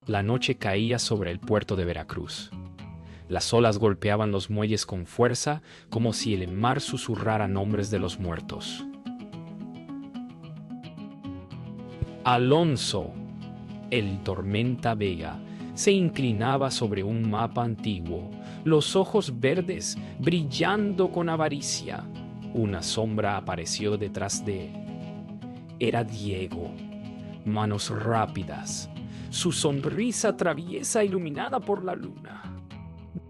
La noche caía sobre el puerto de Veracruz. Las olas golpeaban los muelles con fuerza, como si el mar susurrara nombres de los muertos. Alonso, el Tormenta Vega, se inclinaba sobre un mapa antiguo, los ojos verdes brillando con avaricia. Una sombra apareció detrás de él. Era Diego. Manos rápidas, su sonrisa traviesa iluminada por la luna.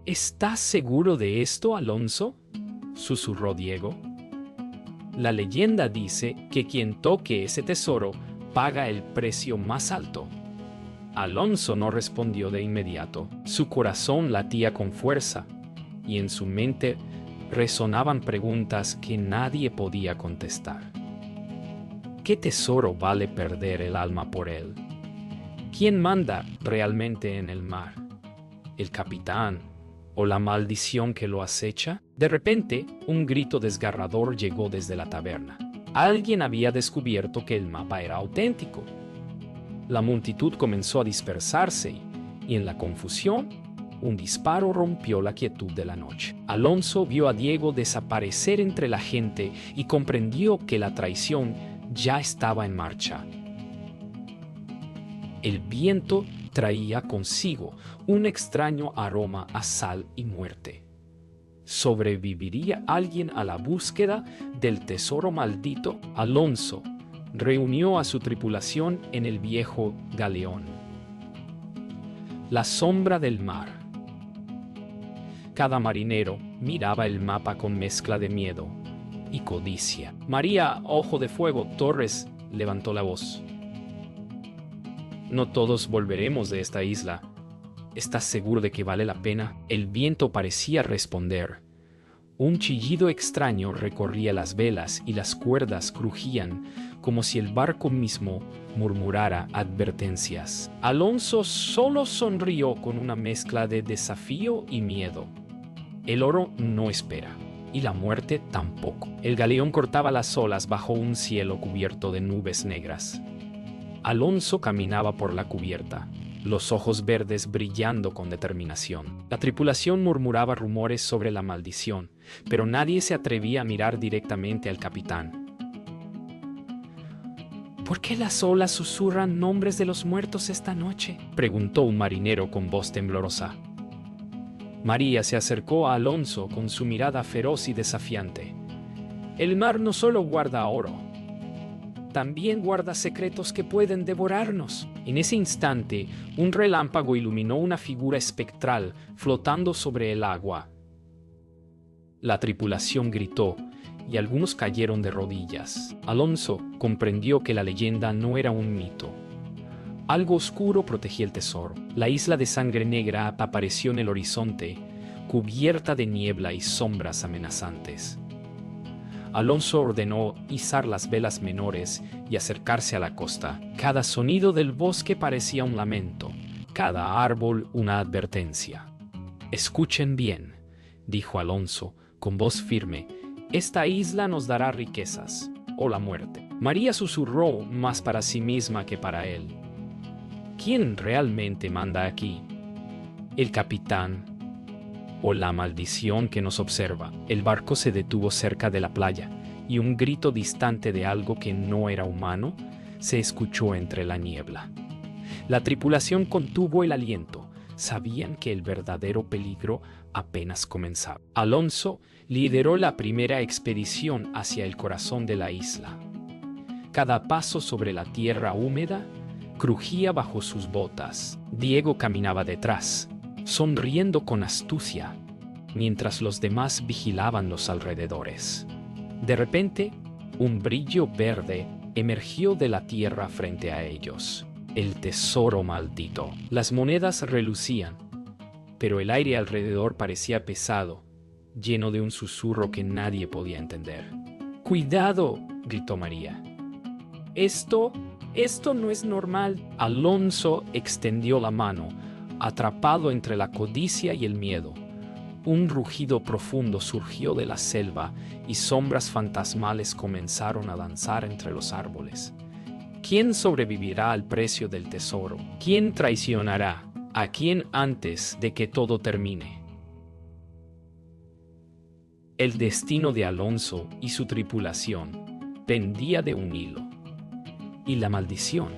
¿Estás seguro de esto, Alonso?, susurró Diego. La leyenda dice que quien toque ese tesoro paga el precio más alto. Alonso no respondió de inmediato. Su corazón latía con fuerza y en su mente resonaban preguntas que nadie podía contestar. ¿Qué tesoro vale perder el alma por él? ¿Quién manda realmente en el mar? ¿El capitán o la maldición que lo acecha? De repente, un grito desgarrador llegó desde la taberna. Alguien había descubierto que el mapa era auténtico. La multitud comenzó a dispersarse y en la confusión, un disparo rompió la quietud de la noche. Alonso vio a Diego desaparecer entre la gente y comprendió que la traición ya estaba en marcha. El viento traía consigo un extraño aroma a sal y muerte. ¿Sobreviviría alguien a la búsqueda del tesoro maldito? Alonso reunió a su tripulación en el viejo galeón. La sombra del mar. Cada marinero miraba el mapa con mezcla de miedo y codicia. María Ojo de Fuego Torres levantó la voz. No todos volveremos de esta isla. ¿Estás seguro de que vale la pena? El viento parecía responder. Un chillido extraño recorría las velas y las cuerdas crujían, como si el barco mismo murmurara advertencias. Alonso solo sonrió con una mezcla de desafío y miedo. El oro no espera, y la muerte tampoco. El galeón cortaba las olas bajo un cielo cubierto de nubes negras. Alonso caminaba por la cubierta, los ojos verdes brillando con determinación. La tripulación murmuraba rumores sobre la maldición, pero nadie se atrevía a mirar directamente al capitán. ¿Por qué las olas susurran nombres de los muertos esta noche?, preguntó un marinero con voz temblorosa. María se acercó a Alonso con su mirada feroz y desafiante. El mar no solo guarda oro, también guarda secretos que pueden devorarnos. En ese instante, un relámpago iluminó una figura espectral flotando sobre el agua. La tripulación gritó y algunos cayeron de rodillas. Alonso comprendió que la leyenda no era un mito. Algo oscuro protegía el tesoro. La isla de Sangre Negra apareció en el horizonte, cubierta de niebla y sombras amenazantes. Alonso ordenó izar las velas menores y acercarse a la costa. Cada sonido del bosque parecía un lamento, cada árbol una advertencia. «Escuchen bien», dijo Alonso con voz firme, «esta isla nos dará riquezas o la muerte». María susurró más para sí misma que para él. ¿Quién realmente manda aquí? ¿El capitán o la maldición que nos observa? El barco se detuvo cerca de la playa y un grito distante de algo que no era humano se escuchó entre la niebla. La tripulación contuvo el aliento. Sabían que el verdadero peligro apenas comenzaba. Alonso lideró la primera expedición hacia el corazón de la isla. Cada paso sobre la tierra húmeda crujía bajo sus botas. Diego caminaba detrás, sonriendo con astucia, mientras los demás vigilaban los alrededores. De repente, un brillo verde emergió de la tierra frente a ellos. El tesoro maldito. Las monedas relucían, pero el aire alrededor parecía pesado, lleno de un susurro que nadie podía entender. «¡Cuidado!», gritó María. Esto no es normal». Alonso extendió la mano, atrapado entre la codicia y el miedo. Un rugido profundo surgió de la selva y sombras fantasmales comenzaron a danzar entre los árboles. ¿Quién sobrevivirá al precio del tesoro? ¿Quién traicionará a quién antes de que todo termine? El destino de Alonso y su tripulación pendía de un hilo, y la maldición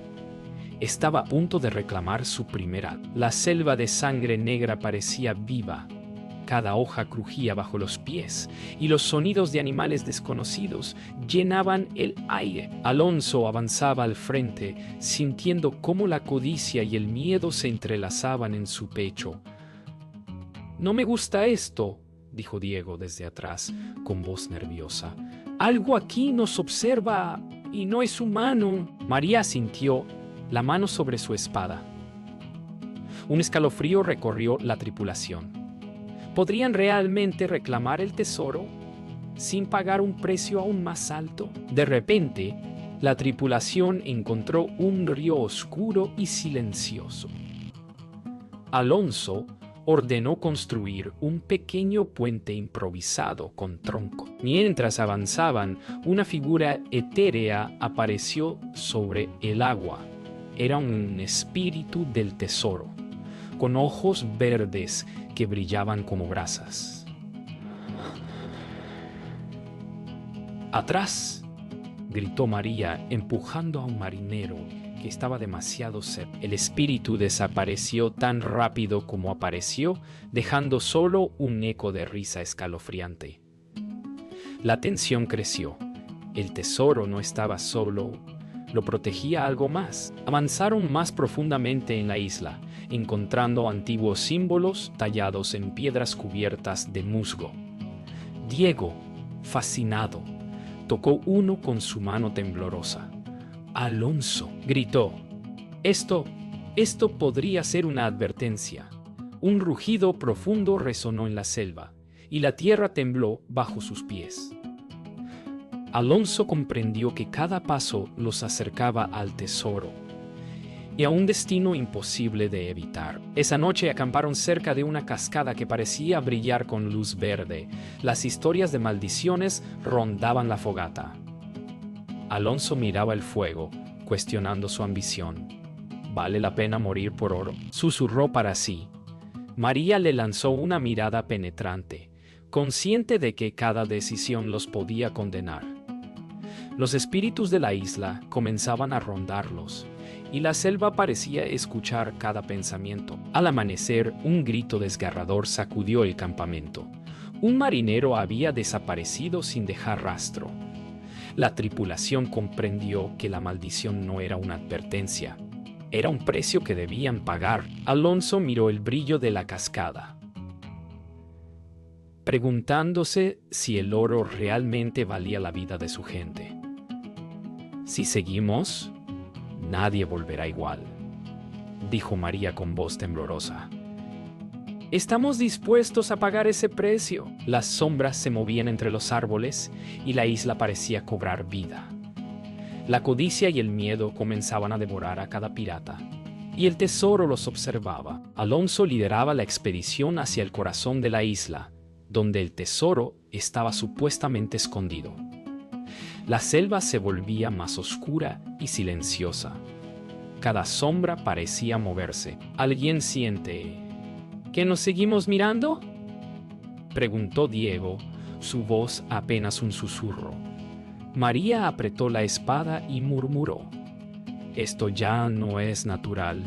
estaba a punto de reclamar su primera. La selva de sangre negra parecía viva. Cada hoja crujía bajo los pies y los sonidos de animales desconocidos llenaban el aire. Alonso avanzaba al frente, sintiendo cómo la codicia y el miedo se entrelazaban en su pecho. «No me gusta esto», dijo Diego desde atrás, con voz nerviosa. «Algo aquí nos observa y no es humano». María sintió la mano sobre su espada. Un escalofrío recorrió la tripulación. ¿Podrían realmente reclamar el tesoro sin pagar un precio aún más alto? De repente, la tripulación encontró un río oscuro y silencioso. Alonso ordenó construir un pequeño puente improvisado con tronco. Mientras avanzaban, una figura etérea apareció sobre el agua. Era un espíritu del tesoro, con ojos verdes que brillaban como brasas. «¡Atrás!», gritó María, empujando a un marinero que estaba demasiado cerca. El espíritu desapareció tan rápido como apareció, dejando solo un eco de risa escalofriante. La tensión creció. El tesoro no estaba solo, lo protegía algo más. Avanzaron más profundamente en la isla, encontrando antiguos símbolos tallados en piedras cubiertas de musgo. Diego, fascinado, tocó uno con su mano temblorosa. «Alonso», gritó. Esto podría ser una advertencia». Un rugido profundo resonó en la selva, y la tierra tembló bajo sus pies. Alonso comprendió que cada paso los acercaba al tesoro y a un destino imposible de evitar. Esa noche acamparon cerca de una cascada que parecía brillar con luz verde. Las historias de maldiciones rondaban la fogata. Alonso miraba el fuego, cuestionando su ambición. «¿Vale la pena morir por oro?», susurró para sí. María le lanzó una mirada penetrante, consciente de que cada decisión los podía condenar. Los espíritus de la isla comenzaban a rondarlos, y la selva parecía escuchar cada pensamiento. Al amanecer, un grito desgarrador sacudió el campamento. Un marinero había desaparecido sin dejar rastro. La tripulación comprendió que la maldición no era una advertencia. Era un precio que debían pagar. Alonso miró el brillo de la cascada, preguntándose si el oro realmente valía la vida de su gente. «Si seguimos, nadie volverá igual», dijo María con voz temblorosa. «Estamos dispuestos a pagar ese precio». Las sombras se movían entre los árboles y la isla parecía cobrar vida. La codicia y el miedo comenzaban a devorar a cada pirata, y el tesoro los observaba. Alonso lideraba la expedición hacia el corazón de la isla, donde el tesoro estaba supuestamente escondido. La selva se volvía más oscura y silenciosa. Cada sombra parecía moverse. «¿Alguien siente que nos seguimos mirando?», preguntó Diego, su voz apenas un susurro. María apretó la espada y murmuró: «Esto ya no es natural.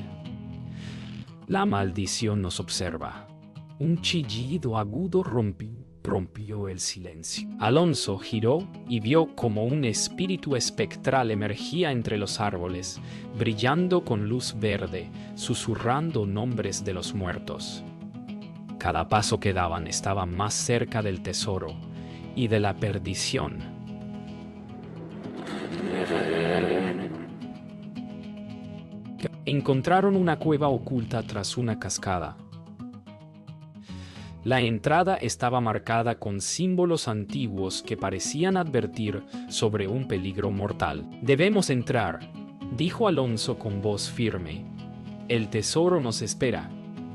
La maldición nos observa». Un chillido agudo rompió el silencio. Alonso giró y vio como un espíritu espectral emergía entre los árboles, brillando con luz verde, susurrando nombres de los muertos. Cada paso que daban estaba más cerca del tesoro y de la perdición. Encontraron una cueva oculta tras una cascada. La entrada estaba marcada con símbolos antiguos que parecían advertir sobre un peligro mortal. «Debemos entrar», dijo Alonso con voz firme. «El tesoro nos espera,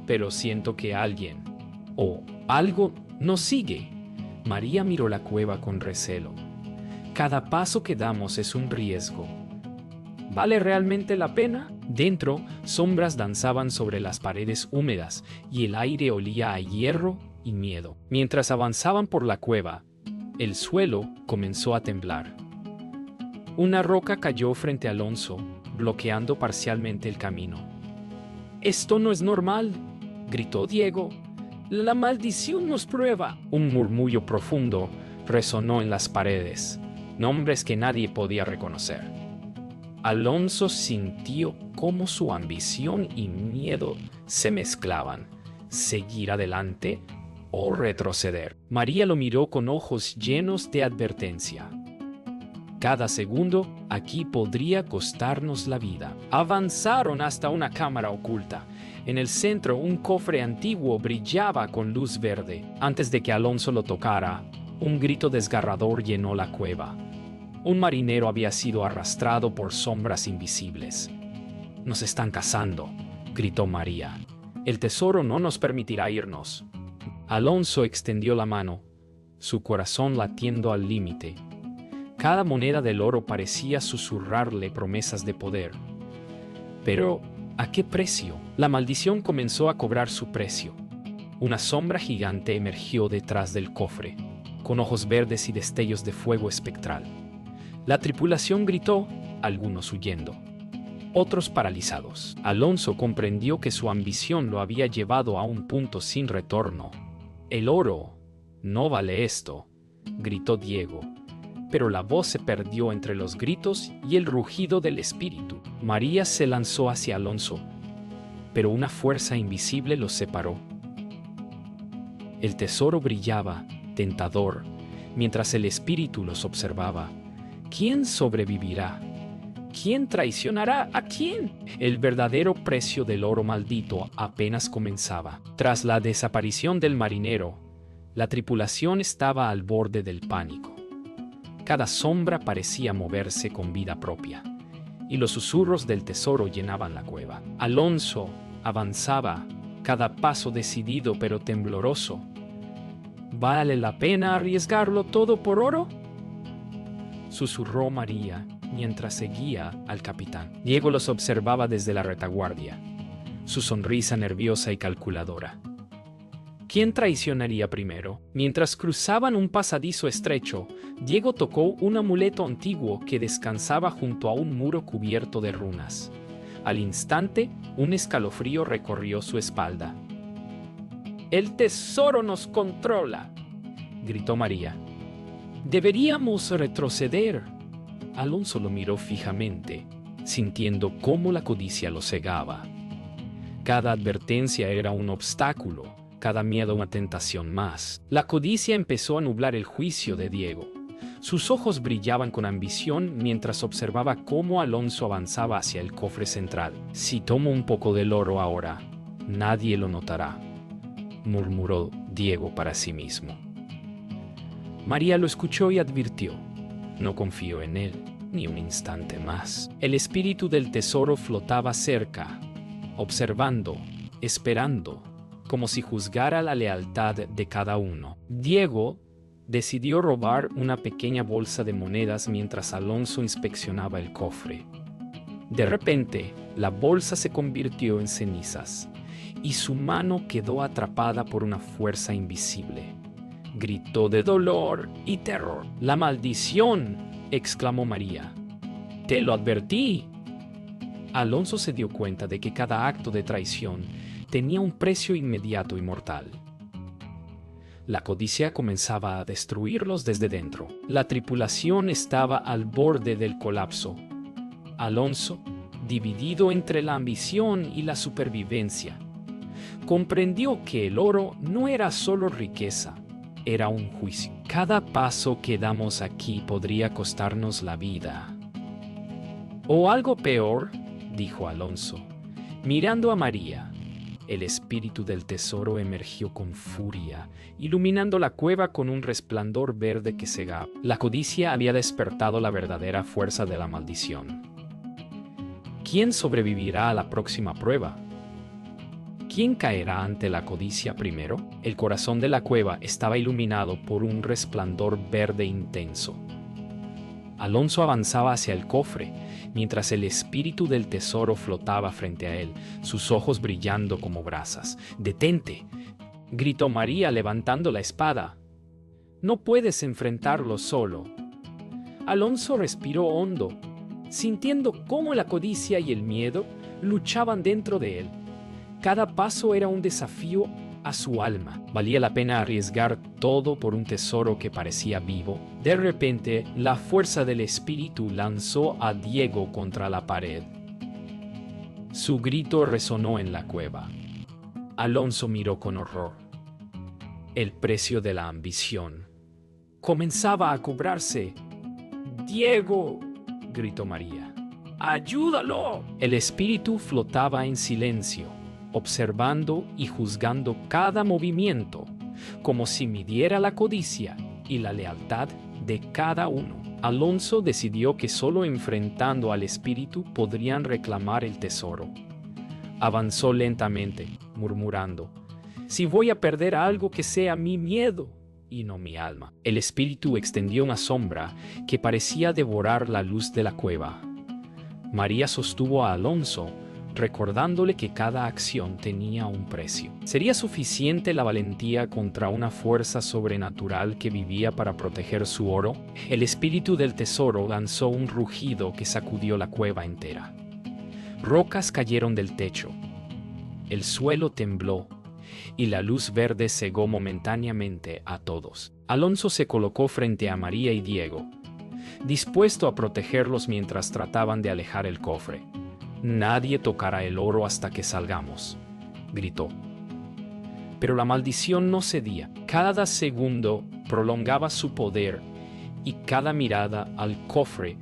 pero siento que alguien o algo nos sigue». María miró la cueva con recelo. «Cada paso que damos es un riesgo». ¿Vale realmente la pena? Dentro, sombras danzaban sobre las paredes húmedas y el aire olía a hierro y miedo. Mientras avanzaban por la cueva, el suelo comenzó a temblar. Una roca cayó frente a Alonso, bloqueando parcialmente el camino. «¡Esto no es normal!», gritó Diego. «La maldición nos prueba». Un murmullo profundo resonó en las paredes, nombres que nadie podía reconocer. Alonso sintió cómo su ambición y miedo se mezclaban. ¿Seguir adelante o retroceder? María lo miró con ojos llenos de advertencia. Cada segundo aquí podría costarnos la vida. Avanzaron hasta una cámara oculta. En el centro, un cofre antiguo brillaba con luz verde. Antes de que Alonso lo tocara, un grito desgarrador llenó la cueva. Un marinero había sido arrastrado por sombras invisibles. «Nos están cazando», gritó María. «El tesoro no nos permitirá irnos». Alonso extendió la mano, su corazón latiendo al límite. Cada moneda del oro parecía susurrarle promesas de poder. Pero, ¿a qué precio? La maldición comenzó a cobrar su precio. Una sombra gigante emergió detrás del cofre, con ojos verdes y destellos de fuego espectral. La tripulación gritó, algunos huyendo, otros paralizados. Alonso comprendió que su ambición lo había llevado a un punto sin retorno. «El oro no vale esto», gritó Diego, pero la voz se perdió entre los gritos y el rugido del espíritu. María se lanzó hacia Alonso, pero una fuerza invisible los separó. El tesoro brillaba, tentador, mientras el espíritu los observaba. ¿Quién sobrevivirá? ¿Quién traicionará a quién? El verdadero precio del oro maldito apenas comenzaba. Tras la desaparición del marinero, la tripulación estaba al borde del pánico. Cada sombra parecía moverse con vida propia, y los susurros del tesoro llenaban la cueva. Alonso avanzaba, cada paso decidido pero tembloroso. ¿Vale la pena arriesgarlo todo por oro?, susurró María mientras seguía al capitán. Diego los observaba desde la retaguardia, su sonrisa nerviosa y calculadora. ¿Quién traicionaría primero? Mientras cruzaban un pasadizo estrecho, Diego tocó un amuleto antiguo que descansaba junto a un muro cubierto de runas. Al instante, un escalofrío recorrió su espalda. «¡El tesoro nos controla!», gritó María. «Deberíamos retroceder». Alonso lo miró fijamente, sintiendo cómo la codicia lo cegaba. Cada advertencia era un obstáculo, cada miedo una tentación más. La codicia empezó a nublar el juicio de Diego. Sus ojos brillaban con ambición mientras observaba cómo Alonso avanzaba hacia el cofre central. «Si tomo un poco del oro ahora, nadie lo notará», murmuró Diego para sí mismo. María lo escuchó y advirtió: «No confío en él ni un instante más». El espíritu del tesoro flotaba cerca, observando, esperando, como si juzgara la lealtad de cada uno. Diego decidió robar una pequeña bolsa de monedas mientras Alonso inspeccionaba el cofre. De repente, la bolsa se convirtió en cenizas, y su mano quedó atrapada por una fuerza invisible. Gritó de dolor y terror. «¡La maldición!», exclamó María. «Te lo advertí». Alonso se dio cuenta de que cada acto de traición tenía un precio inmediato y mortal. La codicia comenzaba a destruirlos desde dentro. La tripulación estaba al borde del colapso. Alonso, dividido entre la ambición y la supervivencia, comprendió que el oro no era solo riqueza, era un juicio. «Cada paso que damos aquí podría costarnos la vida». «O algo peor», dijo Alonso, mirando a María. El espíritu del tesoro emergió con furia, iluminando la cueva con un resplandor verde que cegaba. La codicia había despertado la verdadera fuerza de la maldición. ¿Quién sobrevivirá a la próxima prueba? ¿Quién caerá ante la codicia primero? El corazón de la cueva estaba iluminado por un resplandor verde intenso. Alonso avanzaba hacia el cofre, mientras el espíritu del tesoro flotaba frente a él, sus ojos brillando como brasas. «¡Detente!», gritó María levantando la espada. «No puedes enfrentarlo solo». Alonso respiró hondo, sintiendo cómo la codicia y el miedo luchaban dentro de él. Cada paso era un desafío a su alma. Valía la pena arriesgar todo por un tesoro que parecía vivo. De repente, la fuerza del espíritu lanzó a Diego contra la pared. Su grito resonó en la cueva. Alonso miró con horror. El precio de la ambición comenzaba a cobrarse. «¡Diego!», gritó María. «¡Ayúdalo!». El espíritu flotaba en silencio, observando y juzgando cada movimiento, como si midiera la codicia y la lealtad de cada uno. Alonso decidió que solo enfrentando al espíritu podrían reclamar el tesoro. Avanzó lentamente, murmurando: «Si voy a perder algo, que sea mi miedo y no mi alma». El espíritu extendió una sombra que parecía devorar la luz de la cueva. María sostuvo a Alonso, recordándole que cada acción tenía un precio. ¿Sería suficiente la valentía contra una fuerza sobrenatural que vivía para proteger su oro? El espíritu del tesoro lanzó un rugido que sacudió la cueva entera. Rocas cayeron del techo, el suelo tembló y la luz verde cegó momentáneamente a todos. Alonso se colocó frente a María y Diego, dispuesto a protegerlos mientras trataban de alejar el cofre. «Nadie tocará el oro hasta que salgamos», gritó. Pero la maldición no cedía. Cada segundo prolongaba su poder y cada mirada al cofre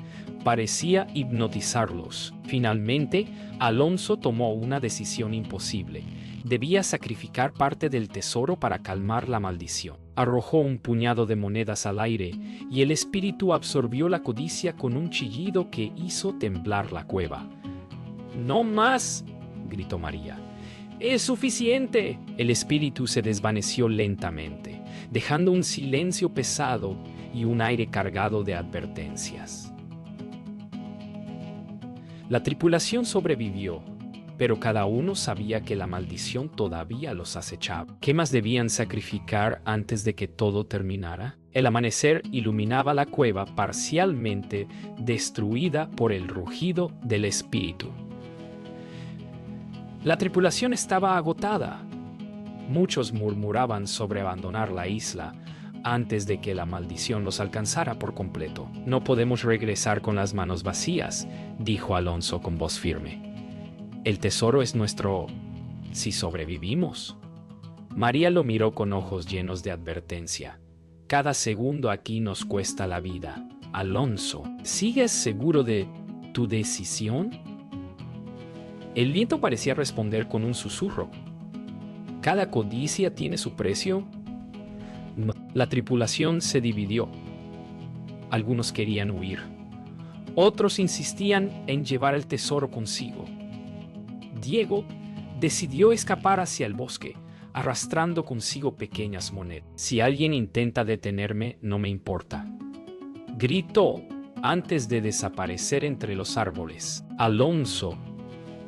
parecía hipnotizarlos. Finalmente, Alonso tomó una decisión imposible. Debía sacrificar parte del tesoro para calmar la maldición. Arrojó un puñado de monedas al aire y el espíritu absorbió la codicia con un chillido que hizo temblar la cueva. «¡No más!», gritó María. «¡Es suficiente!». El espíritu se desvaneció lentamente, dejando un silencio pesado y un aire cargado de advertencias. La tripulación sobrevivió, pero cada uno sabía que la maldición todavía los acechaba. ¿Qué más debían sacrificar antes de que todo terminara? El amanecer iluminaba la cueva parcialmente destruida por el rugido del espíritu. La tripulación estaba agotada. Muchos murmuraban sobre abandonar la isla antes de que la maldición los alcanzara por completo. «No podemos regresar con las manos vacías», dijo Alonso con voz firme. «El tesoro es nuestro si sobrevivimos». María lo miró con ojos llenos de advertencia. «Cada segundo aquí nos cuesta la vida. Alonso, ¿sigues seguro de tu decisión?». El viento parecía responder con un susurro. «¿Cada codicia tiene su precio?». La tripulación se dividió. Algunos querían huir. Otros insistían en llevar el tesoro consigo. Diego decidió escapar hacia el bosque, arrastrando consigo pequeñas monedas. «Si alguien intenta detenerme, no me importa», gritó antes de desaparecer entre los árboles. Alonso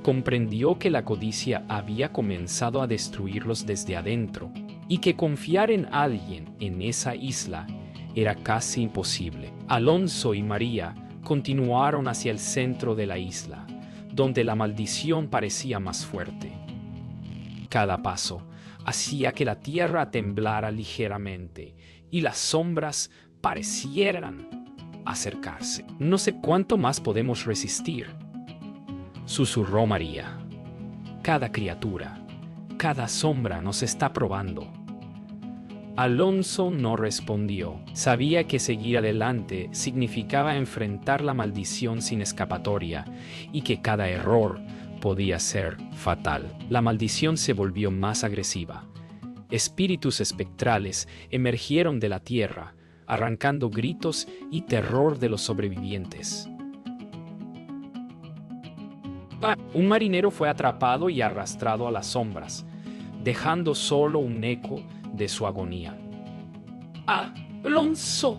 comprendió que la codicia había comenzado a destruirlos desde adentro y que confiar en alguien en esa isla era casi imposible. Alonso y María continuaron hacia el centro de la isla, donde la maldición parecía más fuerte. Cada paso hacía que la tierra temblara ligeramente y las sombras parecieran acercarse. «No sé cuánto más podemos resistir», susurró María. «Cada criatura, cada sombra nos está probando». Alonso no respondió. Sabía que seguir adelante significaba enfrentar la maldición sin escapatoria y que cada error podía ser fatal. La maldición se volvió más agresiva. Espíritus espectrales emergieron de la tierra, arrancando gritos y terror de los sobrevivientes. Un marinero fue atrapado y arrastrado a las sombras, dejando solo un eco de su agonía. «¡Alonso!»,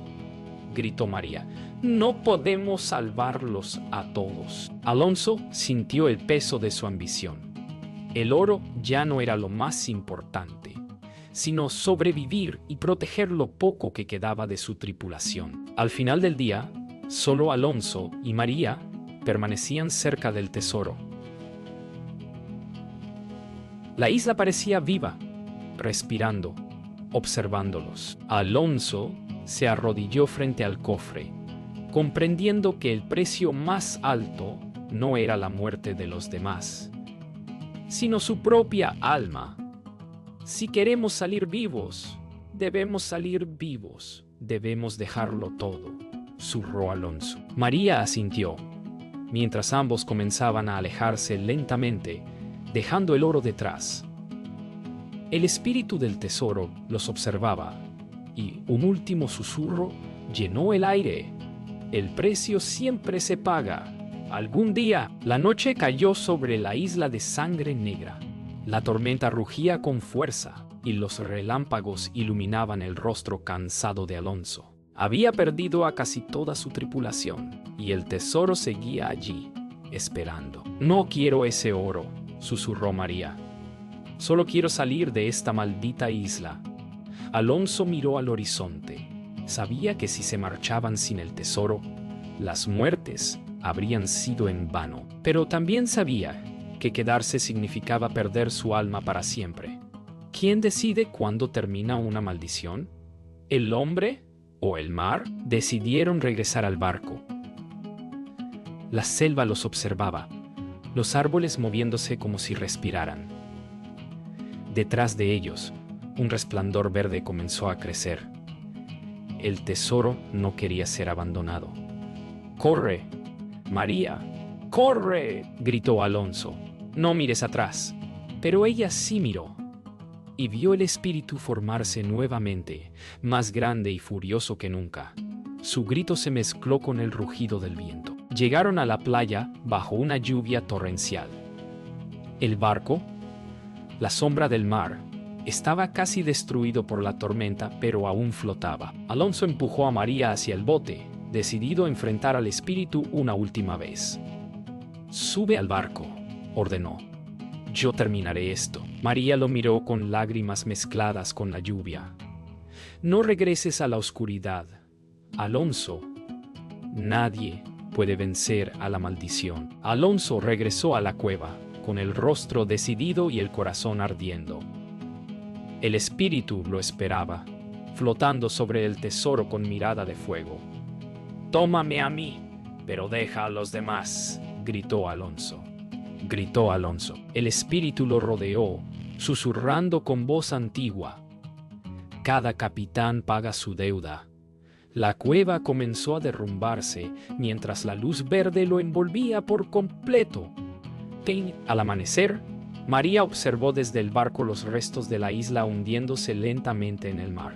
gritó María. No podemos salvarlos a todos. Alonso sintió el peso de su ambición. El oro ya no era lo más importante, sino sobrevivir y proteger lo poco que quedaba de su tripulación. Al final del día, solo Alonso y María permanecían cerca del tesoro. La isla parecía viva, respirando, observándolos. Alonso se arrodilló frente al cofre, comprendiendo que el precio más alto no era la muerte de los demás, sino su propia alma. Si queremos salir vivos, debemos salir vivos, debemos dejarlo todo, susurró Alonso. María asintió, mientras ambos comenzaban a alejarse lentamente, dejando el oro detrás. El espíritu del tesoro los observaba, y un último susurro llenó el aire. El precio siempre se paga. Algún día, la noche cayó sobre la isla de Sangre Negra. La tormenta rugía con fuerza, y los relámpagos iluminaban el rostro cansado de Alonso. Había perdido a casi toda su tripulación, y el tesoro seguía allí, esperando. No quiero ese oro, susurró María. Solo quiero salir de esta maldita isla. Alonso miró al horizonte. Sabía que si se marchaban sin el tesoro, las muertes habrían sido en vano. Pero también sabía que quedarse significaba perder su alma para siempre. ¿Quién decide cuándo termina una maldición? ¿El hombre o el mar? Decidieron regresar al barco. La selva los observaba, los árboles moviéndose como si respiraran. Detrás de ellos, un resplandor verde comenzó a crecer. El tesoro no quería ser abandonado. ¡Corre, María! ¡Corre!, gritó Alonso. No mires atrás. Pero ella sí miró, y vio el espíritu formarse nuevamente, más grande y furioso que nunca. Su grito se mezcló con el rugido del viento. Llegaron a la playa bajo una lluvia torrencial. El barco, la sombra del mar, estaba casi destruido por la tormenta, pero aún flotaba. Alonso empujó a María hacia el bote, decidido a enfrentar al espíritu una última vez. «Sube al barco», ordenó. «Yo terminaré esto». María lo miró con lágrimas mezcladas con la lluvia. «No regreses a la oscuridad, Alonso. Nadie puede vencer a la maldición». Alonso regresó a la cueva, con el rostro decidido y el corazón ardiendo. El espíritu lo esperaba, flotando sobre el tesoro con mirada de fuego. «Tómame a mí, pero deja a los demás», gritó Alonso. El espíritu lo rodeó, susurrando con voz antigua. «Cada capitán paga su deuda». La cueva comenzó a derrumbarse mientras la luz verde lo envolvía por completo. Al amanecer, María observó desde el barco los restos de la isla hundiéndose lentamente en el mar.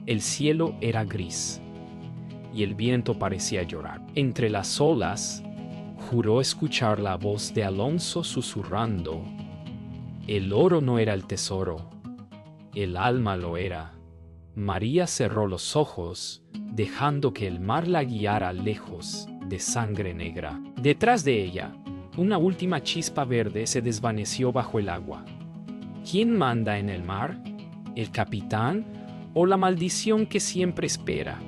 El cielo era gris, y el viento parecía llorar. Entre las olas, juró escuchar la voz de Alonso susurrando. El oro no era el tesoro, el alma lo era. María cerró los ojos, dejando que el mar la guiara lejos de Sangre Negra. Detrás de ella, una última chispa verde se desvaneció bajo el agua. ¿Quién manda en el mar? ¿El capitán o la maldición que siempre espera?